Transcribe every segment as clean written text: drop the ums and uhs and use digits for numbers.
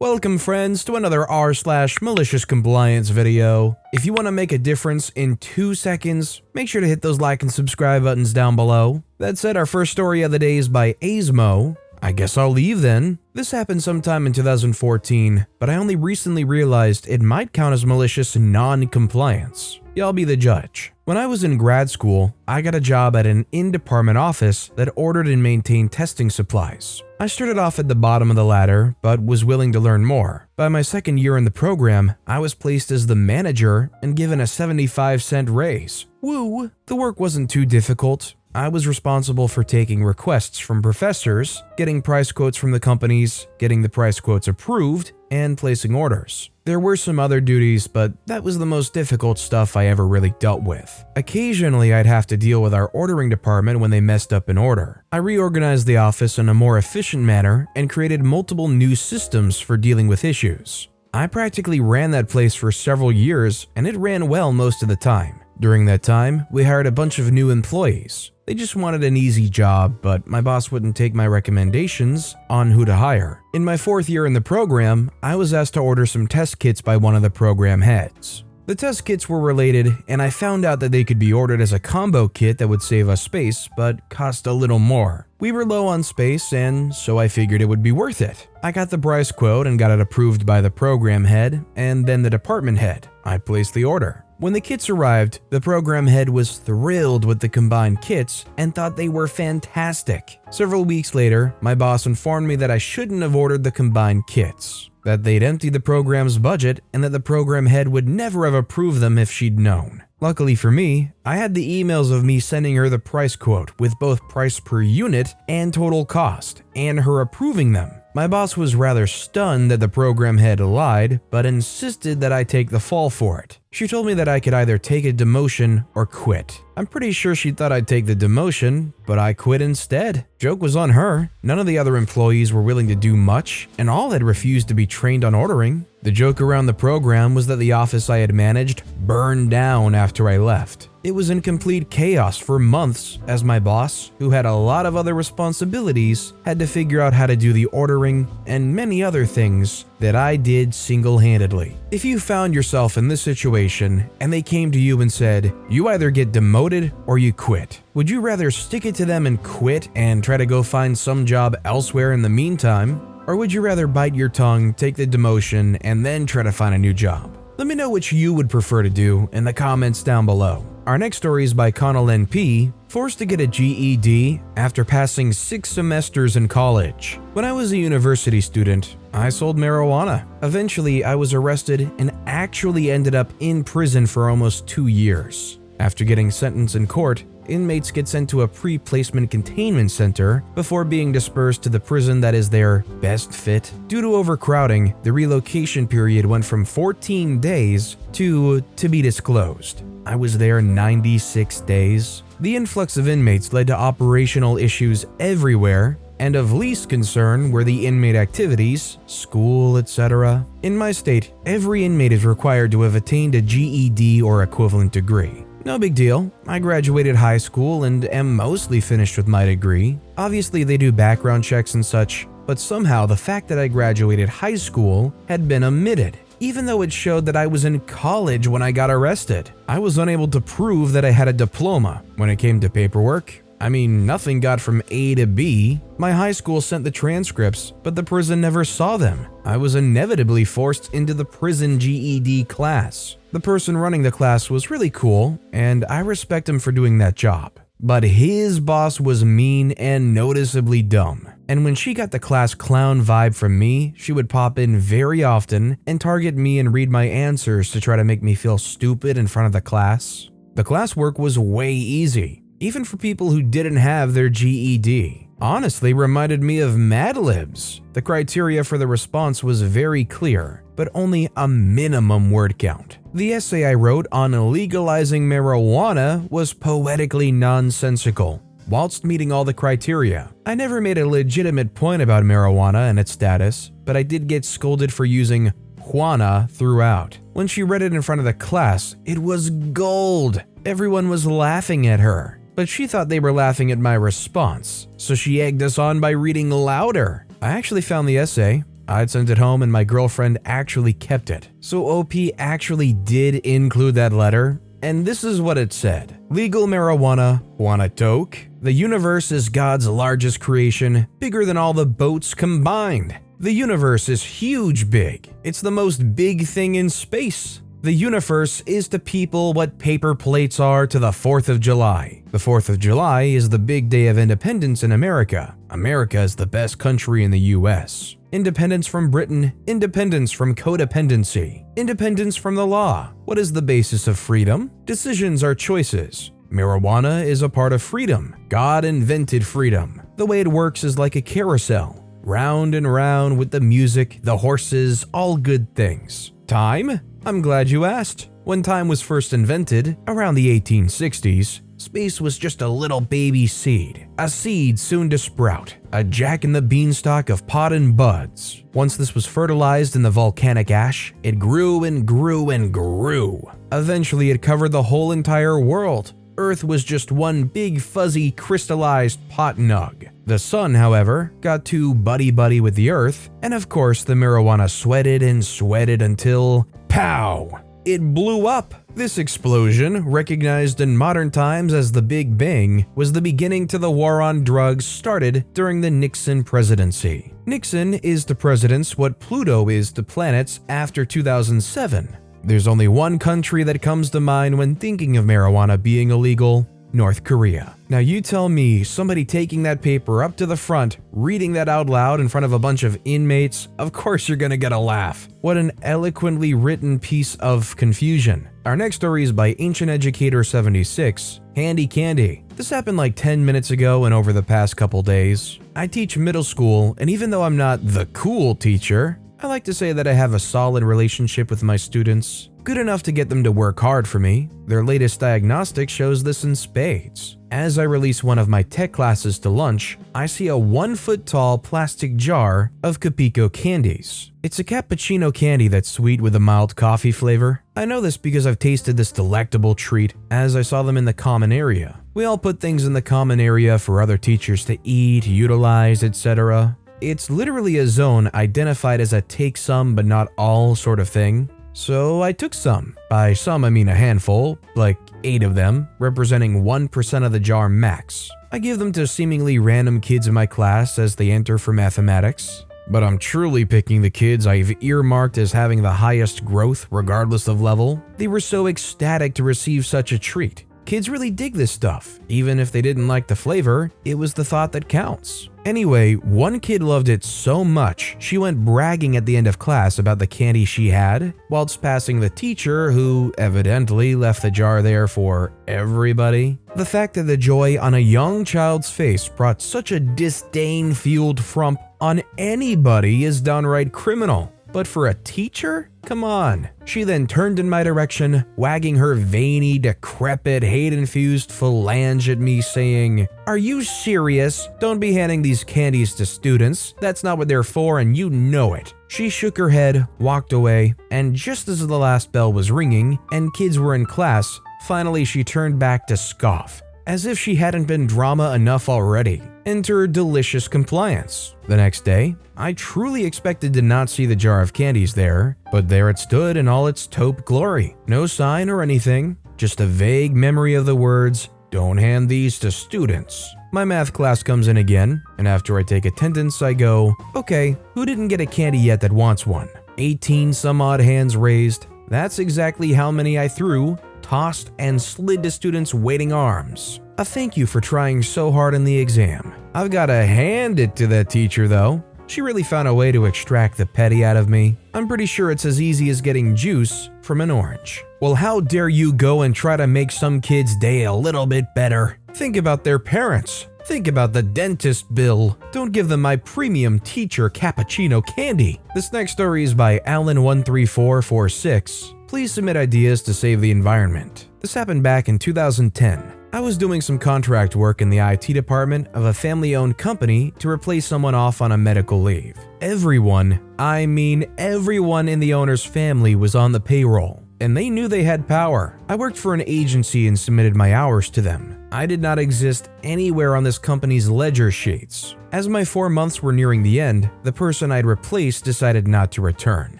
Welcome friends to another r/MaliciousCompliance video. If you want to make a difference in 2 seconds, make sure to hit those like and subscribe buttons down below. That said, our first story of the day is by Asmo. I guess I'll leave then. This happened sometime in 2014, but I only recently realized it might count as malicious non-compliance. Y'all be the judge. When I was in grad school, I got a job at an in-department office that ordered and maintained testing supplies. I started off at the bottom of the ladder, but was willing to learn more. By my second year in the program, I was placed as the manager and given a 75-cent raise. Woo! The work wasn't too difficult. I was responsible for taking requests from professors, getting price quotes from the companies, getting the price quotes approved, and placing orders. There were some other duties, but that was the most difficult stuff I ever really dealt with. Occasionally, I'd have to deal with our ordering department when they messed up an order. I reorganized the office in a more efficient manner and created multiple new systems for dealing with issues. I practically ran that place for several years, and it ran well most of the time. During that time, we hired a bunch of new employees. They just wanted an easy job, but my boss wouldn't take my recommendations on who to hire. In my 4th year in the program, I was asked to order some test kits by one of the program heads. The test kits were related, and I found out that they could be ordered as a combo kit that would save us space, but cost a little more. We were low on space, and so I figured it would be worth it. I got the price quote and got it approved by the program head and then the department head. I placed the order. When the kits arrived, the program head was thrilled with the combined kits and thought they were fantastic. Several weeks later, my boss informed me that I shouldn't have ordered the combined kits, that they'd emptied the program's budget, and that the program head would never have approved them if she'd known. Luckily for me, I had the emails of me sending her the price quote with both price per unit and total cost, and her approving them. My boss was rather stunned that the program head lied, but insisted that I take the fall for it. She told me that I could either take a demotion or quit. I'm pretty sure she thought I'd take the demotion, but I quit instead. Joke was on her. None of the other employees were willing to do much, and all had refused to be trained on ordering. The joke around the program was that the office I had managed burned down after I left. It was in complete chaos for months as my boss, who had a lot of other responsibilities, had to figure out how to do the ordering and many other things that I did single-handedly. If you found yourself in this situation and they came to you and said, you either get demoted or you quit, would you rather stick it to them and quit and try to go find some job elsewhere in the meantime? Or would you rather bite your tongue, take the demotion, and then try to find a new job? Let me know which you would prefer to do in the comments down below. Our next story is by Connell NP, forced to get a GED after passing 6 semesters in college. When I was a university student, I sold marijuana. Eventually, I was arrested and actually ended up in prison for almost 2 years. After getting sentenced in court, inmates get sent to a pre-placement containment center before being dispersed to the prison that is their best fit. Due to overcrowding, the relocation period went from 14 days to be disclosed. I was there 96 days. The influx of inmates led to operational issues everywhere, and of least concern were the inmate activities, school, etc. In my state, every inmate is required to have attained a GED or equivalent degree. No big deal. I graduated high school and am mostly finished with my degree. Obviously, they do background checks and such, but somehow the fact that I graduated high school had been omitted. Even though it showed that I was in college when I got arrested, I was unable to prove that I had a diploma. When it came to paperwork, nothing got from A to B. My high school sent the transcripts, but the prison never saw them. I was inevitably forced into the prison GED class. The person running the class was really cool, and I respect him for doing that job. But his boss was mean and noticeably dumb. And when she got the class clown vibe from me, she would pop in very often and target me and read my answers to try to make me feel stupid in front of the class. The classwork was way easy, even for people who didn't have their GED. Honestly, reminded me of Mad Libs. The criteria for the response was very clear, but only a minimum word count. The essay I wrote on legalizing marijuana was poetically nonsensical, whilst meeting all the criteria. I never made a legitimate point about marijuana and its status, but I did get scolded for using Juana throughout. When she read it in front of the class, it was gold. Everyone was laughing at her. but she thought they were laughing at my response, so she egged us on by reading louder. I actually found the essay I'd sent it home and my girlfriend actually kept it. So OP actually did include that letter, and this is what it said. Legal marijuana, wanna toke? The universe is God's largest creation, bigger than all the boats combined. The universe is huge big. It's the most big thing in space. The universe is to people what paper plates are to the 4th of July. The 4th of July is the big day of independence in America. America is the best country in the US. Independence from Britain, independence from codependency, independence from the law. What is the basis of freedom? Decisions are choices. Marijuana is a part of freedom. God invented freedom. The way it works is like a carousel. Round and round with the music, the horses, all good things. Time? I'm glad you asked. When time was first invented, around the 1860s, space was just a little baby seed. A seed soon to sprout. A jack in the beanstalk of pod and buds. Once this was fertilized in the volcanic ash, it grew and grew and grew. Eventually it covered the whole entire world. Earth was just one big fuzzy crystallized pot nug. The sun, however, got too buddy-buddy with the earth, and of course the marijuana sweated and sweated until pow! It blew up. This explosion, recognized in modern times as the Big Bang, was the beginning to the war on drugs started during the Nixon presidency. Nixon is to presidents what Pluto is to planets after 2007. There's only one country that comes to mind when thinking of marijuana being illegal: North Korea. Now you tell me somebody taking that paper up to the front, reading that out loud in front of a bunch of inmates, of course you're gonna get a laugh. What an eloquently written piece of confusion. Our next story is by Ancient Educator 76, Handy Candy. This happened like 10 minutes ago and over the past couple days. I teach middle school, and even though I'm not the cool teacher, I like to say that I have a solid relationship with my students. Good enough to get them to work hard for me. Their latest diagnostic shows this in spades. As I release one of my tech classes to lunch, I see a 1-foot-tall plastic jar of Capico candies. It's a cappuccino candy that's sweet with a mild coffee flavor. I know this because I've tasted this delectable treat as I saw them in the common area. We all put things in the common area for other teachers to eat, utilize, etc. It's literally a zone identified as a take some but not all sort of thing. So I took some. By some I mean a handful, like 8 of them, representing 1% of the jar max. I give them to seemingly random kids in my class as they enter for mathematics. But I'm truly picking the kids I've earmarked as having the highest growth regardless of level. They were so ecstatic to receive such a treat. Kids really dig this stuff. Even if they didn't like the flavor, it was the thought that counts. Anyway, one kid loved it so much, she went bragging at the end of class about the candy she had, whilst passing the teacher who evidently left the jar there for everybody. The fact that the joy on a young child's face brought such a disdain-fueled frump on anybody is downright criminal. But for a teacher? Come on. She then turned in my direction, wagging her veiny, decrepit, hate-infused phalange at me saying, "Are you serious? Don't be handing these candies to students. That's not what they're for and you know it." She shook her head, walked away, and just as the last bell was ringing and kids were in class, finally she turned back to scoff. As if she hadn't been drama enough already. Enter MaliciousCompliance. The next day, I truly expected to not see the jar of candies there, but there it stood in all its taupe glory. No sign or anything, just a vague memory of the words, "Don't hand these to students." My math class comes in again, and after I take attendance, I go, "Okay, who didn't get a candy yet that wants one?" 18 some odd hands raised. That's exactly how many I threw, tossed, and slid to students' waiting arms. A thank you for trying so hard in the exam. I've gotta hand it to that teacher though. She really found a way to extract the petty out of me. I'm pretty sure it's as easy as getting juice from an orange. Well, how dare you go and try to make some kid's day a little bit better? Think about their parents. Think about the dentist bill. Don't give them my premium teacher cappuccino candy. This next story is by Alan13446. Please submit ideas to save the environment. This happened back in 2010. I was doing some contract work in the IT department of a family-owned company to replace someone off on a medical leave. Everyone, I mean everyone in the owner's family was on the payroll. and they knew they had power. I worked for an agency and submitted my hours to them. I did not exist anywhere on this company's ledger sheets. As my 4 months were nearing the end, the person I'd replaced decided not to return,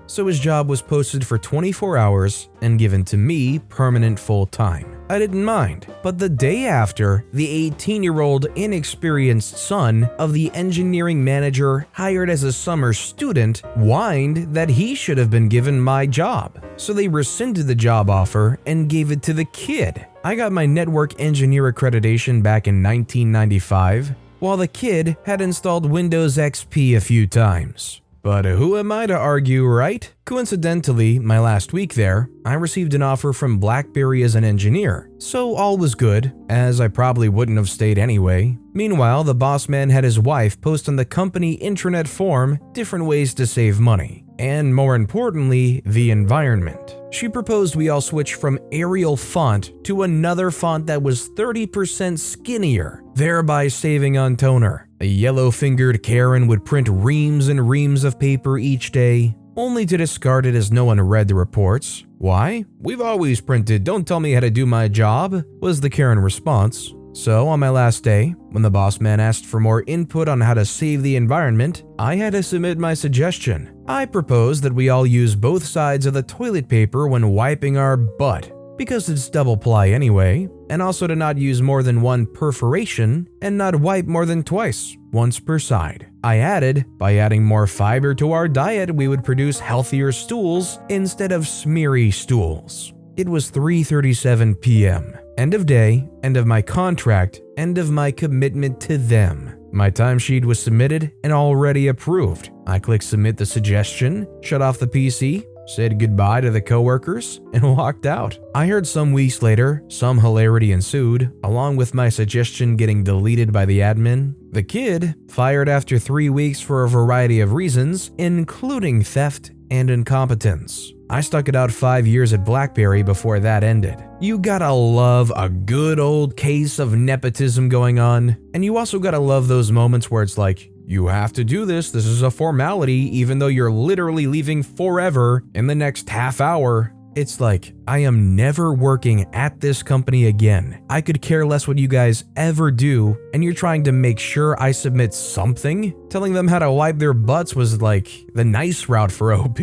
so his job was posted for 24 hours and given to me permanent full-time. I didn't mind, but the day after, the 18-year-old inexperienced son of the engineering manager hired as a summer student whined that he should have been given my job. So they rescinded the job offer and gave it to the kid. I got my network engineer accreditation back in 1995, while the kid had installed Windows XP a few times. But who am I to argue, right? Coincidentally, my last week there, I received an offer from BlackBerry as an engineer, so all was good, as I probably wouldn't have stayed anyway. Meanwhile, the boss man had his wife post on the company intranet forum different ways to save money, and more importantly, the environment. She proposed we all switch from Arial font to another font that was 30% skinnier, thereby saving on toner. A yellow-fingered Karen would print reams and reams of paper each day, only to discard it as no one read the reports. Why? We've always printed, don't tell me how to do my job, was the Karen response. So on my last day, when the boss man asked for more input on how to save the environment, I had to submit my suggestion. I proposed that we all use both sides of the toilet paper when wiping our butt, because it's double ply anyway, and also to not use more than one perforation and not wipe more than twice, once per side. I added, by adding more fiber to our diet, we would produce healthier stools instead of smeary stools. It was 3:37 p.m. End of day, end of my contract, end of my commitment to them. My timesheet was submitted and already approved. I clicked submit the suggestion, shut off the PC, said goodbye to the coworkers, and walked out. I heard some weeks later, some hilarity ensued, along with my suggestion getting deleted by the admin. The kid fired after 3 weeks for a variety of reasons, including theft and incompetence. I stuck it out 5 years at BlackBerry before that ended. You gotta love a good old case of nepotism going on, and you also gotta love those moments where it's like, you have to do this is a formality, even though you're literally leaving forever in the next half hour. It's like, I am never working at this company again. I could care less what you guys ever do, and you're trying to make sure I submit something? Telling them how to wipe their butts was like the nice route for OP.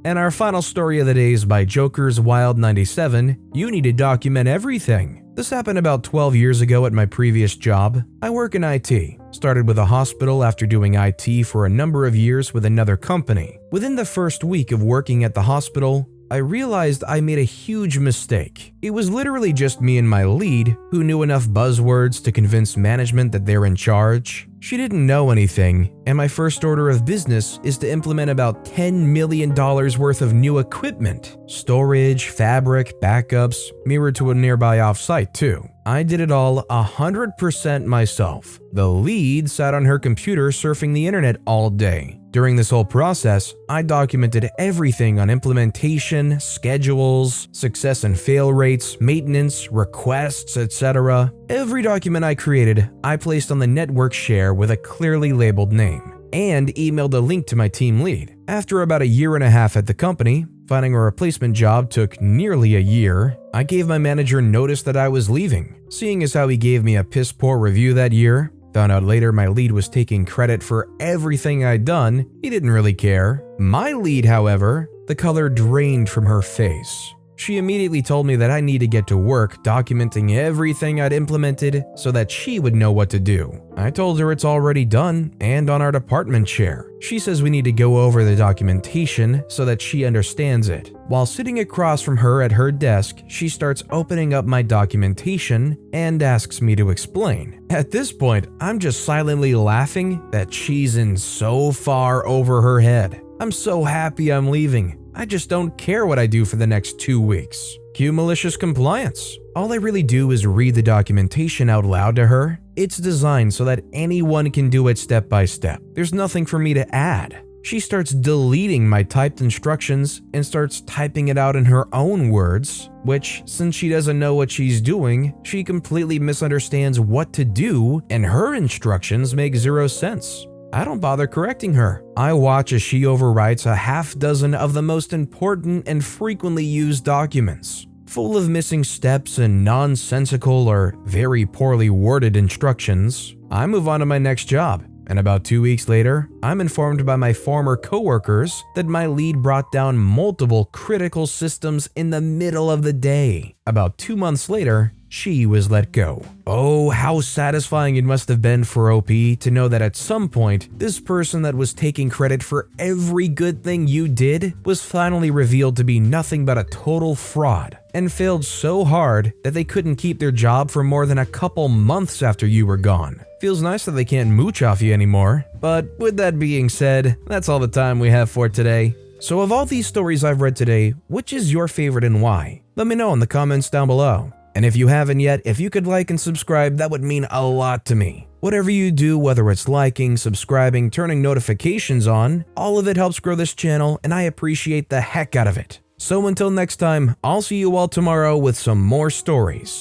And our final story of the day is by Joker's Wild 97. You need to document everything. This happened about 12 years ago at my previous job. I work in IT. Started with a hospital after doing IT for a number of years with another company. Within the first week of working at the hospital, I realized I made a huge mistake. It was literally just me and my lead who knew enough buzzwords to convince management that they're in charge. She didn't know anything, and my first order of business is to implement about $10 million worth of new equipment. Storage, fabric, backups, mirrored to a nearby offsite too. I did it all 100% myself. The lead sat on her computer surfing the internet all day. During this whole process, I documented everything on implementation, schedules, success and fail rates, maintenance, requests, etc. Every document I created, I placed on the network share with a clearly labeled name, and emailed a link to my team lead. After about a year and a half at the company, finding a replacement job took nearly a year. I gave my manager notice that I was leaving. Seeing as how he gave me a piss-poor review that year, found out later my lead was taking credit for everything I'd done, he didn't really care. My lead, however, the color drained from her face. She immediately told me that I need to get to work documenting everything I'd implemented so that she would know what to do. I told her it's already done and on our department chair. She says we need to go over the documentation so that she understands it. While sitting across from her at her desk, she starts opening up my documentation and asks me to explain. At this point, I'm just silently laughing that she's in so far over her head. I'm so happy I'm leaving. I just don't care what I do for the next 2 weeks. Cue malicious compliance. All I really do is read the documentation out loud to her. It's designed so that anyone can do it step by step. There's nothing for me to add. She starts deleting my typed instructions and starts typing it out in her own words, which, since she doesn't know what she's doing, she completely misunderstands what to do, and her instructions make zero sense. I don't bother correcting her. I watch as she overwrites a half dozen of the most important and frequently used documents, full of missing steps and nonsensical or very poorly worded instructions. I move on to my next job, and about 2 weeks later, I'm informed by my former coworkers that my lead brought down multiple critical systems in the middle of the day. About 2 months later, she was let go. Oh, how satisfying it must have been for OP to know that at some point, this person that was taking credit for every good thing you did was finally revealed to be nothing but a total fraud, and failed so hard that they couldn't keep their job for more than a couple months after you were gone. Feels nice that they can't mooch off you anymore. But with that being said, that's all the time we have for today. So of all these stories I've read today, which is your favorite and why? Let me know in the comments down below. And if you haven't yet, if you could like and subscribe, that would mean a lot to me. Whatever you do, whether it's liking, subscribing, turning notifications on, all of it helps grow this channel, and I appreciate the heck out of it. So until next time, I'll see you all tomorrow with some more stories.